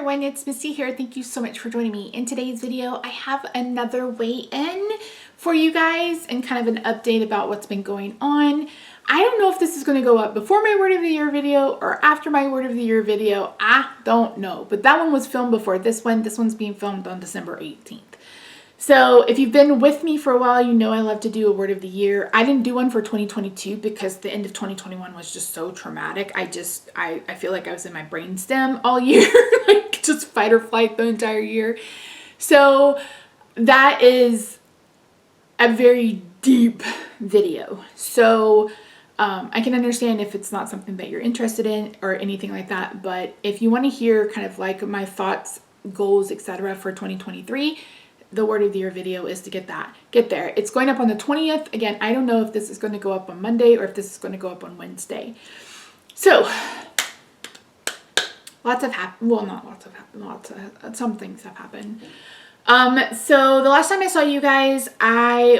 everyone, it's Misty here. Thank you so much for joining me. In today's video, I have another weigh-in for you guys and kind of an update about what's been going on. I don't know if this is going to go up before my Word of the Year video or after my Word of the Year video. I don't know, but that one was filmed before this one. This one's being filmed on December 18th. So if you've been with me for a while, you know I love to do a Word of the Year. I didn't do one for 2022 because the end of 2021 was just so traumatic. I feel like I was in my brainstem all year, like just fight or flight the entire year. So that is a very deep video. So I can understand if it's not something that you're interested in or anything like that. But if you want to hear kind of like my thoughts, goals, etc. for 2023, the Word of the Year video is to get there. It's going up on the 20th. Again, I don't know if this is going to go up on Monday or if this is going to go up on Wednesday. So lots have happened. Well, not lots have happened. Some things have happened. So the last time I saw you guys, I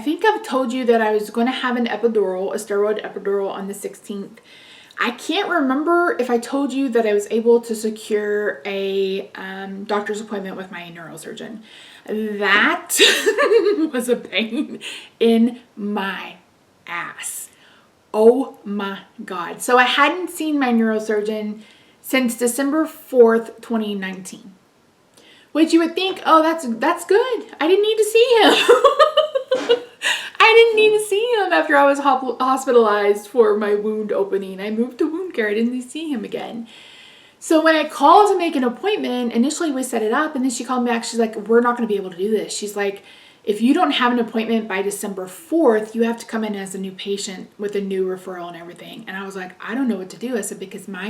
think I've told you that I was going to have an epidural, a steroid epidural on the 16th. I can't remember if I told you that I was able to secure a doctor's appointment with my neurosurgeon. That was a pain in my ass. Oh my God. So I hadn't seen my neurosurgeon since December 4th, 2019. Which you would think, oh, that's good. I didn't need to see him. I didn't need to see him after I was hospitalized for my wound opening. I moved to wound care. I didn't see him again. So when I called to make an appointment, initially we set it up and then she called me back. She's like, we're not going to be able to do this. She's like, if you don't have an appointment by December 4th, you have to come in as a new patient with a new referral and everything. And I was like, I don't know what to do. I said, because my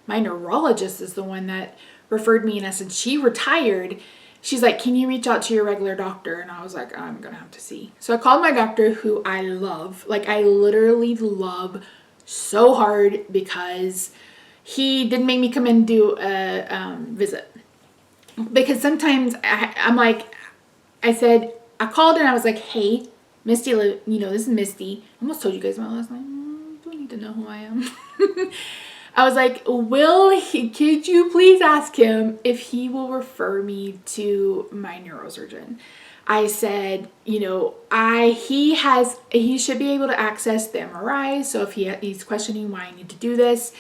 neurologist is the one that referred me. And I said, she retired. She's like, can you reach out to your regular doctor? And I was like, I'm going to have to see. So I called my doctor, who I love. Like, I literally love so hard, because he didn't make me come in and do a visit. Because sometimes I said, I called and I was like, hey, Misty, this is Misty. I almost told you guys my last name. Do I need to know who I am? I was like, could you please ask him if he will refer me to my neurosurgeon? I said, he should be able to access the MRI. So if he's questioning why I need to do this.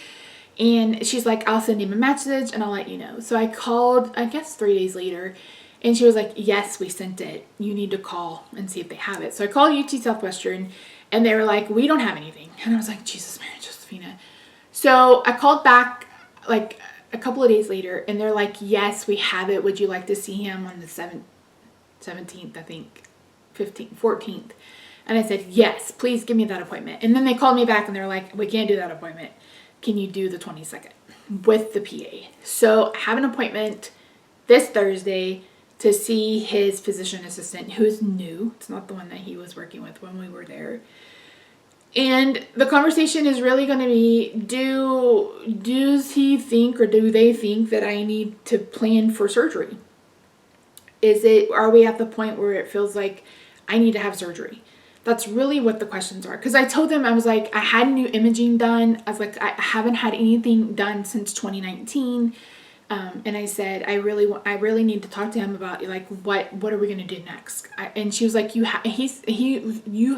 And she's like, I'll send him a message and I'll let you know. So I called, I guess 3 days later, and she was like, yes, we sent it. You need to call and see if they have it. So I called UT Southwestern and they were like, we don't have anything. And I was like, Jesus, Mary, Josephina. So I called back like a couple of days later and they're like, yes, we have it. Would you like to see him on the 17th, I think, 15th, 14th? And I said, yes, please give me that appointment. And then they called me back and they're like, we can't do that appointment. Can you do the 22nd with the PA? So I have an appointment this Thursday to see his physician assistant, who's new. It's not the one that he was working with when we were there. And the conversation is really going to be, does he think, or do they think that I need to plan for surgery? Are we at the point where it feels like I need to have surgery? That's really what the questions are. Because I told them, I was like, I had new imaging done. I was like, I haven't had anything done since 2019. And I said, I really need to talk to him about, like, what are we going to do next? And she was like, you've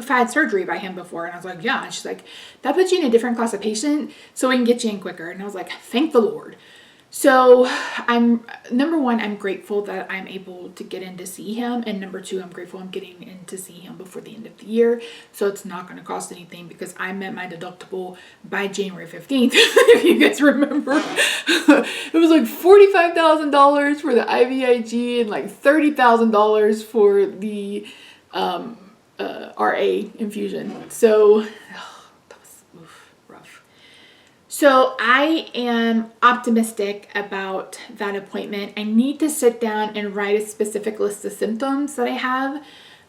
had surgery by him before. And I was like, yeah. And she's like, that puts you in a different class of patient, so we can get you in quicker. And I was like, thank the Lord. So number one, I'm grateful that I'm able to get in to see him. And number two, I'm grateful I'm getting in to see him before the end of the year. So it's not going to cost anything, because I met my deductible by January 15th. If you guys remember, it was like $45,000 for the IVIG and like $30,000 for the RA infusion. So So I am optimistic about that appointment. I need to sit down and write a specific list of symptoms that I have.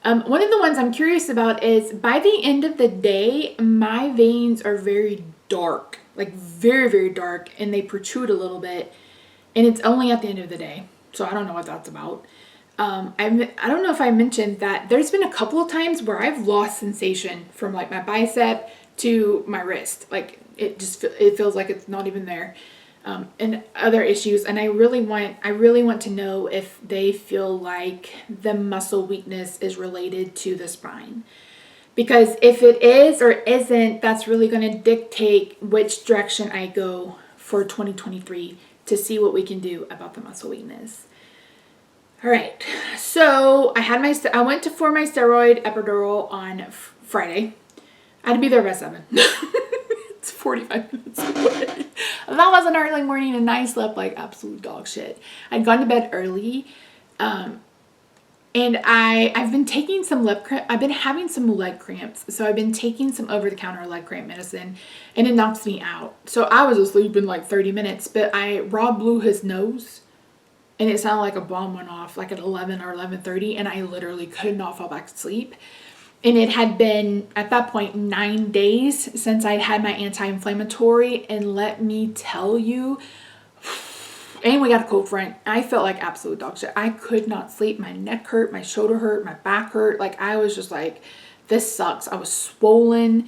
One of the ones I'm curious about is, by the end of the day, my veins are very dark, like very, very dark, and they protrude a little bit, and it's only at the end of the day. So I don't know what that's about. I don't know if I mentioned that there's been a couple of times where I've lost sensation from like my bicep to my wrist. Like it feels like it's not even there. and other issues. And I really want to know if they feel like the muscle weakness is related to the spine. Because if it is or isn't, that's really going to dictate which direction I go for 2023 to see what we can do about the muscle weakness. All right, so I went for my steroid epidural on Friday. I had to be there by 7. It's 45 minutes away. That was an early morning and I slept like absolute dog shit. I'd gone to bed early. And I've been taking some I've been having some leg cramps. So I've been taking some over-the-counter leg cramp medicine and it knocks me out. So I was asleep in like 30 minutes, but Rob blew his nose and it sounded like a bomb went off like at 11 or 11:30 and I literally could not fall back to sleep. And it had been, at that point, 9 days since I'd had my anti-inflammatory. And let me tell you, and we got a cold front. I felt like absolute dog shit. I could not sleep. My neck hurt, my shoulder hurt, my back hurt. Like I was just like, this sucks. I was swollen.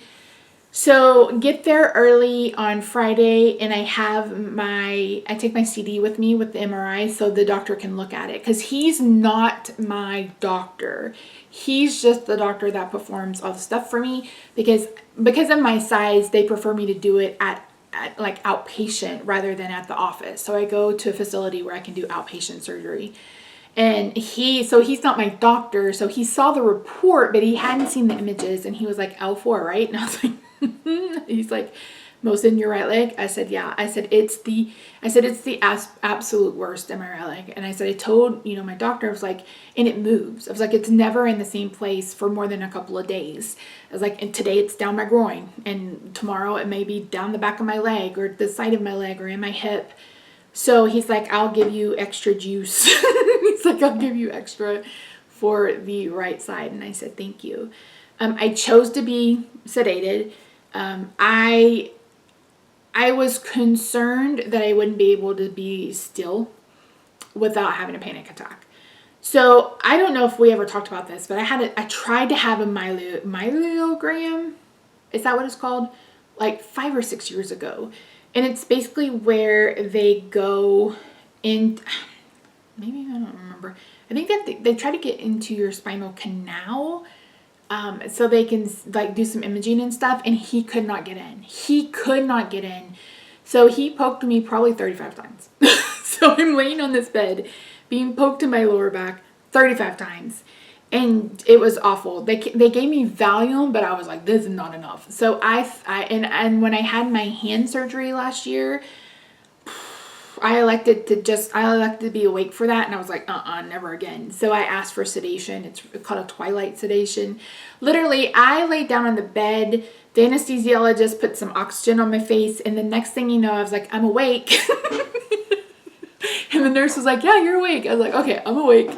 So get there early on Friday and I take my CD with me with the MRI so the doctor can look at it. Because he's not my doctor. He's just the doctor that performs all the stuff for me. Because of my size, they prefer me to do it at like outpatient rather than at the office. So I go to a facility where I can do outpatient surgery. And he's not my doctor. So he saw the report, but he hadn't seen the images. And he was like, L4, right? And I was like, he's like, most in your right leg? I said, yeah. I said, it's the absolute worst in my right leg. And I said, I told, my doctor, I was like, and it moves. I was like, it's never in the same place for more than a couple of days. I was like, and today it's down my groin. And tomorrow it may be down the back of my leg or the side of my leg or in my hip. So he's like, I'll give you extra juice. He's like, I'll give you extra for the right side. And I said, thank you. I chose to be sedated. I was concerned that I wouldn't be able to be still without having a panic attack. So I don't know if we ever talked about this, but I tried to have a myelogram. Is that what it's called? Like 5 or 6 years ago. And it's basically where they go in, maybe I don't remember. I think that they try to get into your spinal canal. So they can like do some imaging and stuff, and he could not get in. So he poked me probably 35 times. So I'm laying on this bed being poked in my lower back 35 times. And it was awful. They gave me Valium, but I was like, this is not enough. So and when I had my hand surgery last year, I elected to be awake for that. And I was like, never again. So I asked for sedation. It's called a twilight sedation. Literally, I laid down on the bed. The anesthesiologist put some oxygen on my face. And the next thing you know, I was like, I'm awake. And the nurse was like, yeah, you're awake. I was like, okay, I'm awake.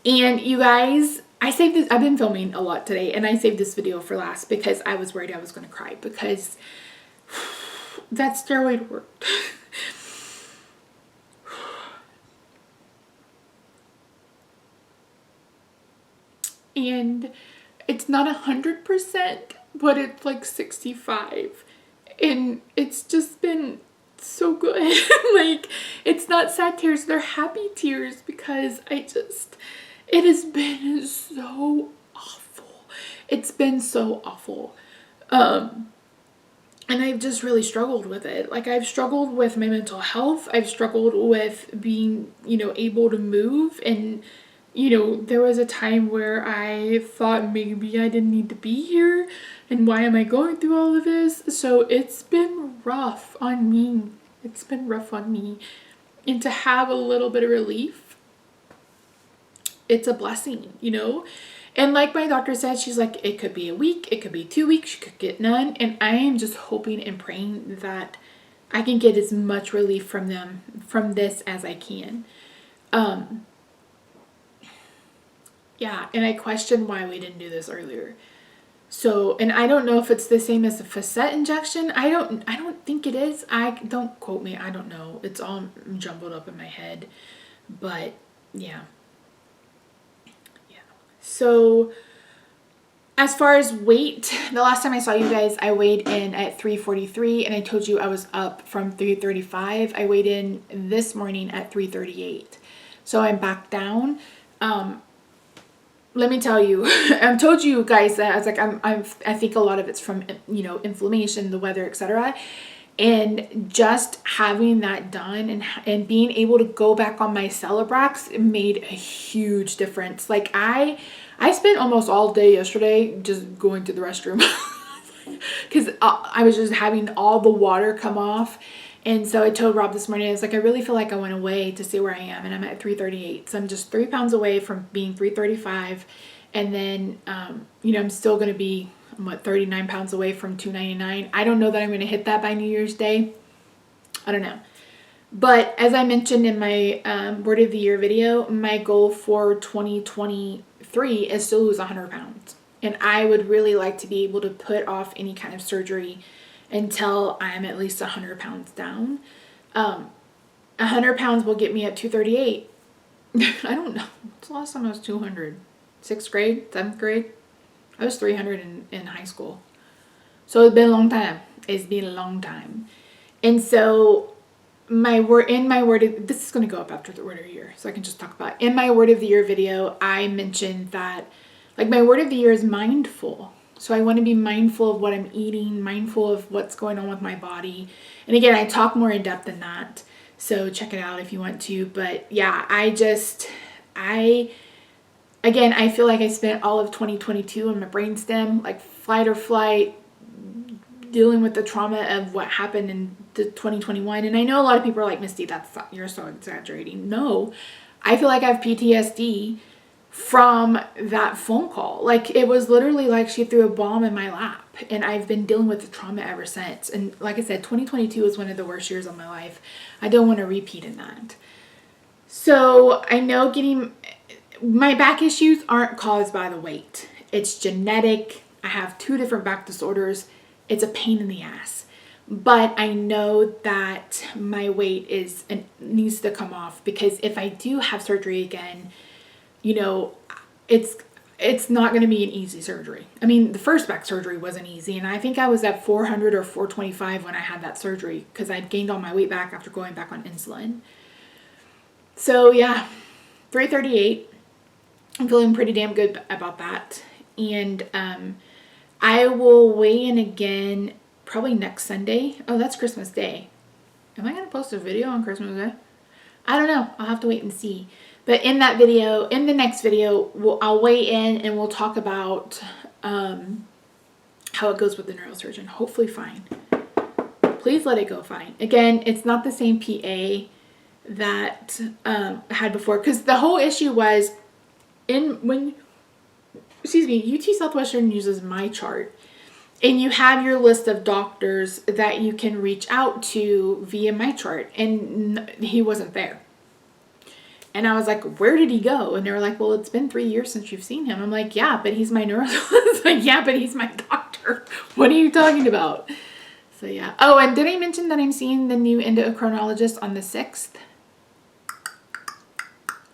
And you guys, I saved this. I've been filming a lot today. And I saved this video for last because I was worried I was going to cry. Because that steroid worked. And it's not 100%, but it's like 65. And it's just been so good. Like, it's not sad tears, they're happy tears because it has been so awful. It's been so awful. And I've just really struggled with it. Like, I've struggled with my mental health. I've struggled with being, able to move. And there was a time where I thought maybe I didn't need to be here and why am I going through all of this? So it's been rough on me. And to have a little bit of relief, it's a blessing, And like my doctor said, she's like, it could be a week, it could be 2 weeks, you could get none. And I am just hoping and praying that I can get as much relief from this as I can. Yeah, and I question why we didn't do this earlier. So, and I don't know if it's the same as a facet injection. I don't think it is. Don't quote me. I don't know. It's all jumbled up in my head. But yeah. So As far as weight, the last time I saw you guys, I weighed in at 343, and I told you I was up from 335. I weighed in this morning at 338. So I'm back down. Let me tell you, I've told you guys that I was like, I think a lot of it's from, inflammation, the weather, etc. And just having that done and being able to go back on my Celebrax made a huge difference. Like I spent almost all day yesterday just going to the restroom because I was just having all the water come off. And so I told Rob this morning, I was like, I really feel like I went away to see where I am, and I'm at 338. So I'm just 3 pounds away from being 335. And then, I'm still going to be, 39 pounds away from 299. I don't know that I'm going to hit that by New Year's Day. I don't know. But as I mentioned in my Word of the Year video, my goal for 2023 is to lose 100 pounds. And I would really like to be able to put off any kind of surgery until I'm at least 100 pounds down. 100 pounds will get me at 238. I don't know. What's the last time I was 200? 6th grade? 7th grade? I was 300 in high school. So it's been a long time. It's been a long time. And so this is going to go up after the Word of the Year, so I can just talk about it. In my Word of the Year video, I mentioned that, like, my Word of the Year is mindful. So I want to be mindful of what I'm eating, mindful of what's going on with my body. And again, I talk more in depth than that. So check it out if you want to. But yeah, Again, I feel like I spent all of 2022 on my brainstem, like fight or flight, dealing with the trauma of what happened in 2021. And I know a lot of people are like, Misty, you're so exaggerating. No, I feel like I have PTSD from that phone call. Like, it was literally like she threw a bomb in my lap, and I've been dealing with the trauma ever since. And like I said, 2022 was one of the worst years of my life. I don't want to repeat in that. So I know my back issues aren't caused by the weight. It's genetic. I have 2 different back disorders. It's a pain in the ass. But I know that my weight needs to come off, because if I do have surgery again, it's not going to be an easy surgery. I mean, the first back surgery wasn't easy, and I think I was at 400 or 425 when I had that surgery, because I'd gained all my weight back after going back on insulin. So yeah, 338. I'm feeling pretty damn good about that. And I will weigh in again probably next Sunday. Oh, that's Christmas Day. Am I going to post a video on Christmas Day? I don't know. I'll have to wait and see. But in the next video, I'll weigh in and we'll talk about how it goes with the neurosurgeon. Hopefully fine. Please let it go fine. Again, it's not the same PA that I had before. Because the whole issue was, UT Southwestern uses my chart, and you have your list of doctors that you can reach out to via my chart, and he wasn't there. And I was like, where did he go? And they were like, well, it's been 3 years since you've seen him. I'm like, yeah, but he's my neurologist. Like, yeah, but he's my doctor. What are you talking about? So yeah. Oh, and did I mention that I'm seeing the new endocrinologist on the 6th?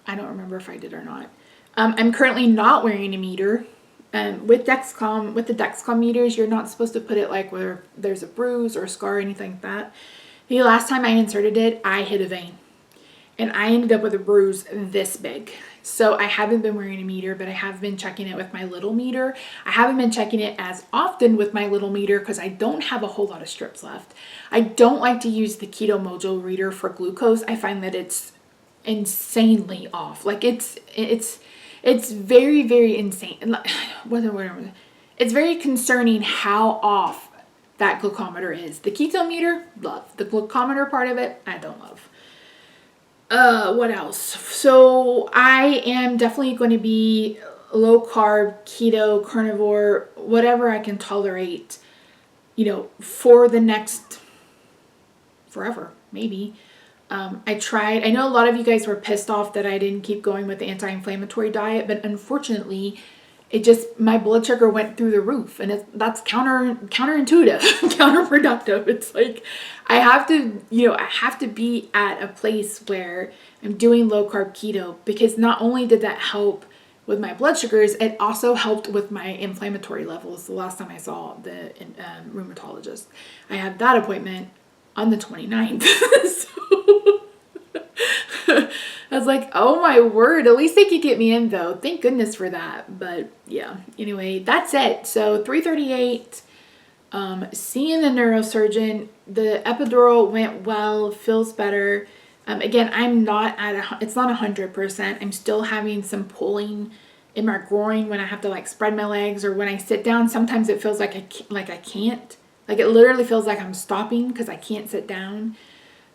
I don't remember if I did or not. I'm currently not wearing a meter. With the Dexcom meters, you're not supposed to put it like where there's a bruise or a scar or anything like that. The last time I inserted it, I hit a vein, and I ended up with a bruise this big. So I haven't been wearing a meter, but I have been checking it with my little meter. I haven't been checking it as often with my little meter because I don't have a whole lot of strips left. I don't like to use the Keto Mojo reader for glucose. I find that it's insanely off. Like, it's very, very insane. It's very concerning how off that glucometer is. The keto meter, love. The glucometer part of it, I don't love. What else? So I am definitely going to be low carb, keto, carnivore, whatever I can tolerate, for the next forever, maybe. I know a lot of you guys were pissed off that I didn't keep going with the anti-inflammatory diet, but unfortunately, my blood sugar went through the roof, and that's counterintuitive, counterproductive. It's like, I have to be at a place where I'm doing low carb keto, because not only did that help with my blood sugars, it also helped with my inflammatory levels. The last time I saw the rheumatologist, I had that appointment on the 29th. So I was like, oh my word, at least they could get me in though. Thank goodness for that. But yeah, anyway, that's it. So 3:38, seeing the neurosurgeon, the epidural went well, feels better. Again, I'm not it's not 100%. I'm still having some pulling in my groin when I have to like spread my legs, or when I sit down, sometimes it feels like I can't. Like it literally feels like I'm stopping because I can't sit down.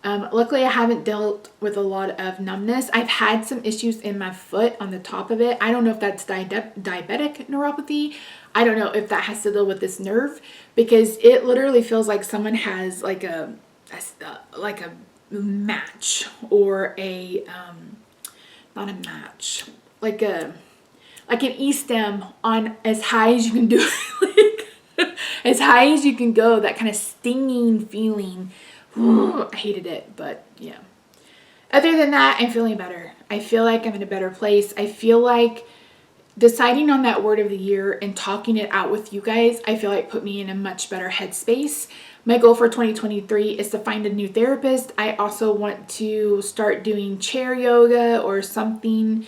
Luckily, I haven't dealt with a lot of numbness. I've had some issues in my foot on the top of it. I don't know if that's diabetic neuropathy. I don't know if that has to do with this nerve, because it literally feels like someone has like a match, or a not a match, like an E-stem on as high as you can do, like as high as you can go. That kind of stinging feeling. I hated it, but yeah. Other than that, I'm feeling better. I feel like I'm in a better place. I feel like deciding on that word of the year and talking it out with you guys, I feel like put me in a much better headspace. My goal for 2023 is to find a new therapist. I also want to start doing chair yoga or something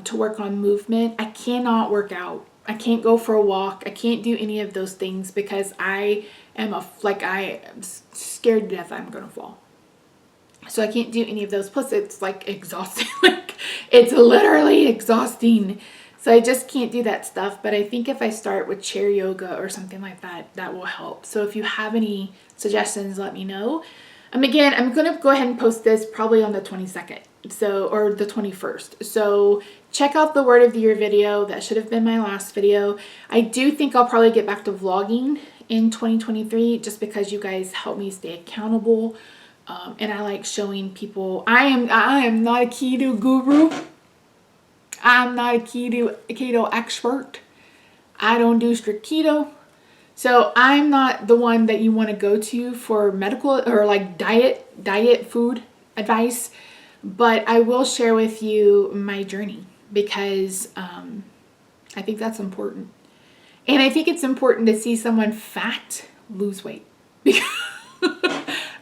to work on movement. I cannot work out. I can't go for a walk. I can't do any of those things because I am scared to death I'm gonna fall. So I can't do any of those. Plus it's like exhausting. Like it's literally exhausting. So I just can't do that stuff. But I think if I start with chair yoga or something like that, that will help. So if you have any suggestions, let me know. Again, I'm gonna go ahead and post this probably on the 22nd. Or the 21st. So check out the word of the year video. That should have been my last video. I do think I'll probably get back to vlogging in 2023, just because you guys help me stay accountable. And I like showing people. I am not a keto guru. I'm not a keto expert. I don't do strict keto. So I'm not the one that you want to go to for medical or like diet food advice. But I will share with you my journey, because I think that's important. And I think it's important to see someone fat lose weight.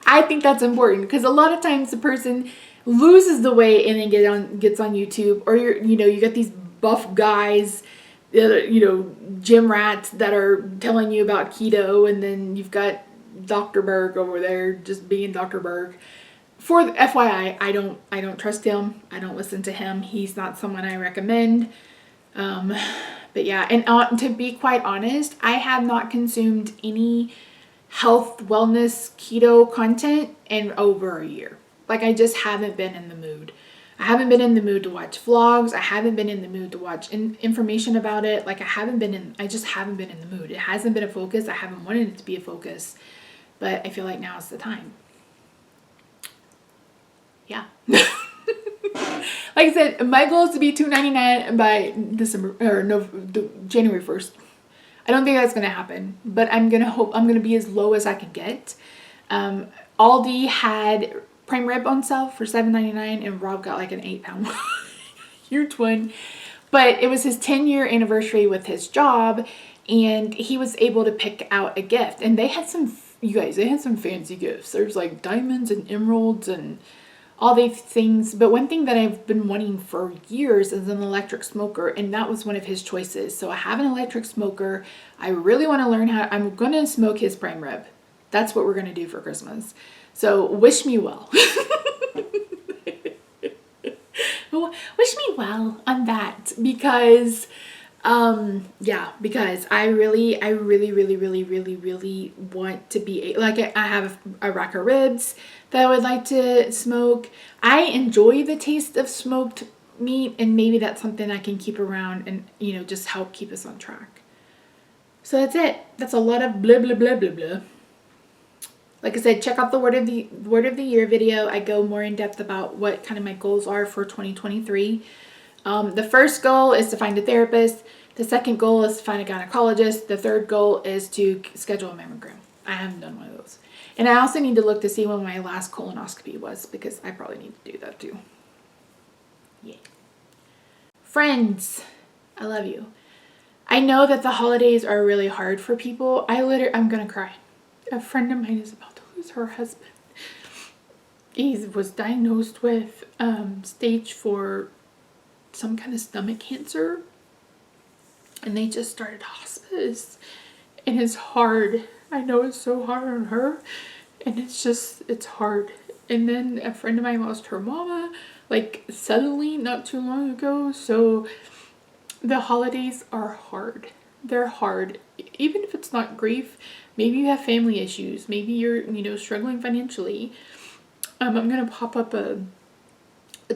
I think that's important, because a lot of times the person loses the weight and then gets on YouTube, or you got these buff guys, gym rats that are telling you about keto, and then you've got Dr. Berg over there just being Dr. Berg. For the FYI, I don't trust him. I don't listen to him. He's not someone I recommend. But yeah, and to be quite honest, I have not consumed any health, wellness, keto content in over a year. Like I just haven't been in the mood. I haven't been in the mood to watch vlogs. I haven't been in the mood to watch information about it. Like I just haven't been in the mood. It hasn't been a focus. I haven't wanted it to be a focus, but I feel like now is the time. Yeah. Like I said, my goal is to be $2.99 by January 1st. I don't think that's going to happen, but I'm going to be as low as I can get. Aldi had prime rib on sale for $7.99, and Rob got like an 8-pound huge one. But it was his 10-year anniversary with his job, and he was able to pick out a gift. And they had some fancy gifts. There's like diamonds and emeralds and all these things. But one thing that I've been wanting for years is an electric smoker, and that was one of his choices. So I have an electric smoker. I really want to learn I'm going to smoke his prime rib. That's what we're going to do for Christmas. So wish me well. Wish me well on that, because because I really want to be I have a rack of ribs that I would like to smoke. I enjoy the taste of smoked meat, and maybe that's something I can keep around and just help keep us on track. So that's it. That's a lot of blah blah blah blah blah. Like I said, check out the word of the year video. I go more in depth about what kind of my goals are for 2023. The first goal is to find a therapist. The second goal is to find a gynecologist. The third goal is to schedule a mammogram. I haven't done one of those. And I also need to look to see when my last colonoscopy was, because I probably need to do that too. Yeah. Friends, I love you. I know that the holidays are really hard for people. I'm gonna cry. A friend of mine is about to lose her husband. He was diagnosed with stage 4 some kind of stomach cancer, and they just started hospice, and it's hard. I know it's so hard on her, and it's hard. And then a friend of mine lost her mama like suddenly not too long ago, so the holidays are hard. They're hard. Even if it's not grief, maybe you have family issues, maybe you're struggling financially. I'm gonna pop up a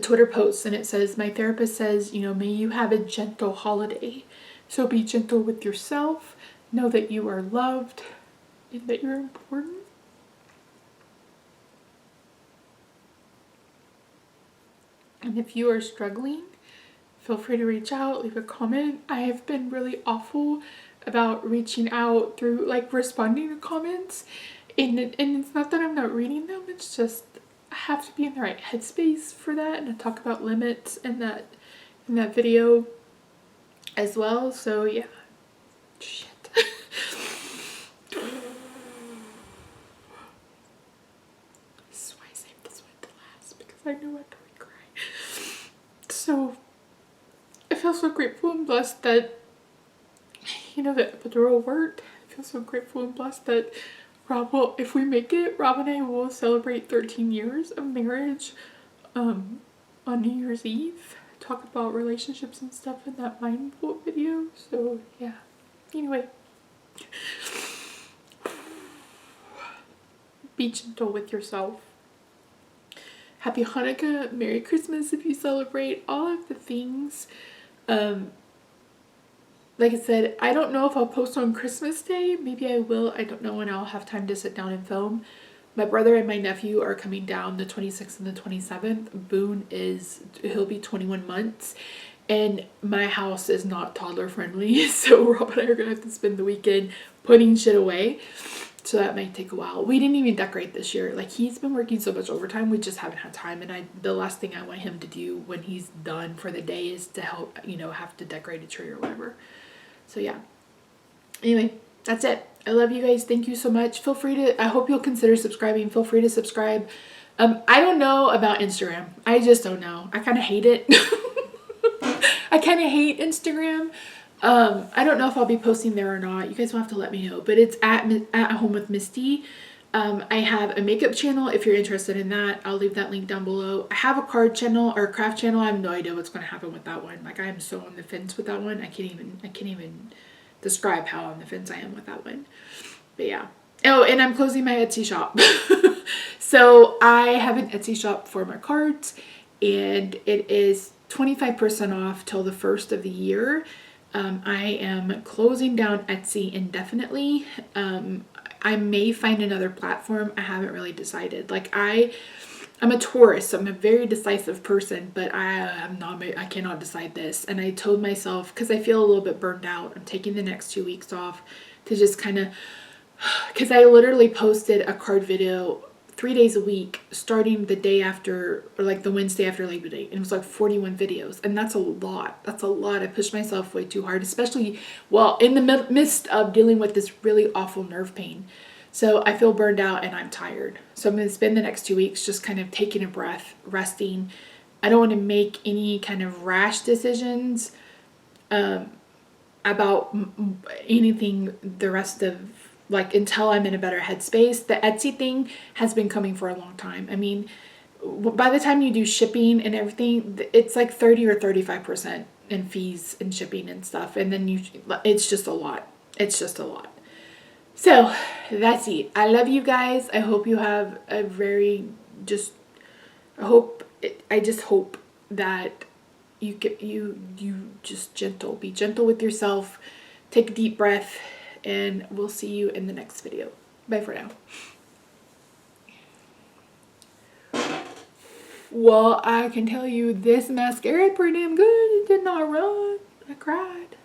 Twitter post, and it says, my therapist says, may you have a gentle holiday. So be gentle with yourself. Know that you are loved and that you're important. And if you are struggling, feel free to reach out, leave a comment. I have been really awful about reaching out through responding to comments. And it's not that I'm not reading them, it's just I have to be in the right headspace for that, and I talk about limits in that video as well. So yeah. Shit. This is why I saved this one to last, because I knew I'd probably cry. So I feel so grateful and blessed that the epidural worked. I feel so grateful and blessed that if we make it, Rob and I will celebrate 13 years of marriage on New Year's Eve. Talk about relationships and stuff in that mindful video. So yeah. Anyway. Be gentle with yourself. Happy Hanukkah, Merry Christmas if you celebrate, all of the things. Like I said, I don't know if I'll post on Christmas Day. Maybe I will. I don't know when I'll have time to sit down and film. My brother and my nephew are coming down the 26th and the 27th. Boone he'll be 21 months. And my house is not toddler friendly. So Rob and I are going to have to spend the weekend putting shit away. So that might take a while. We didn't even decorate this year. He's been working so much overtime, we just haven't had time. And the last thing I want him to do when he's done for the day is to help, have to decorate a tree or whatever. So yeah. Anyway, that's it. I love you guys. Thank you so much. Feel free to, I hope you'll consider subscribing. Feel free to subscribe. I don't know about Instagram. I just don't know. I kind of hate it. I kind of hate Instagram. I don't know if I'll be posting there or not. You guys will have to let me know. But it's at Home with Misty. I have a makeup channel if you're interested in that. I'll leave that link down below. I have a card channel or a craft channel. I have no idea what's going to happen with that one. I am so on the fence with that one. I can't even describe how on the fence I am with that one. But yeah. Oh, and I'm closing my Etsy shop. So I have an Etsy shop for my cards, and it is 25% off till the 1st of the year. I am closing down Etsy indefinitely. I may find another platform. I haven't really decided. I'm a Taurus, so I'm a very decisive person, but I cannot decide this. And I told myself, because I feel a little bit burned out, I'm taking the next 2 weeks off to just kind of, because I literally posted a card video 3 days a week, starting the day after, or the Wednesday after Labor Day. And it was 41 videos. And that's a lot. That's a lot. I pushed myself way too hard, especially in the midst of dealing with this really awful nerve pain. So I feel burned out and I'm tired. So I'm going to spend the next 2 weeks just kind of taking a breath, resting. I don't want to make any kind of rash decisions about anything the rest of until I'm in a better headspace. The Etsy thing has been coming for a long time. I mean, by the time you do shipping and everything, it's 30 or 35% in fees and shipping and stuff. And then it's just a lot. It's just a lot. So that's it. I love you guys. I hope you have a I just hope that you just be gentle with yourself, take a deep breath, and we'll see you in the next video. Bye for now. Well, I can tell you this mascara is pretty damn good. It did not run. I cried.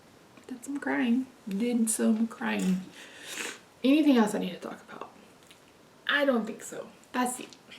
Did some crying. Anything else I need to talk about? I don't think so. That's it.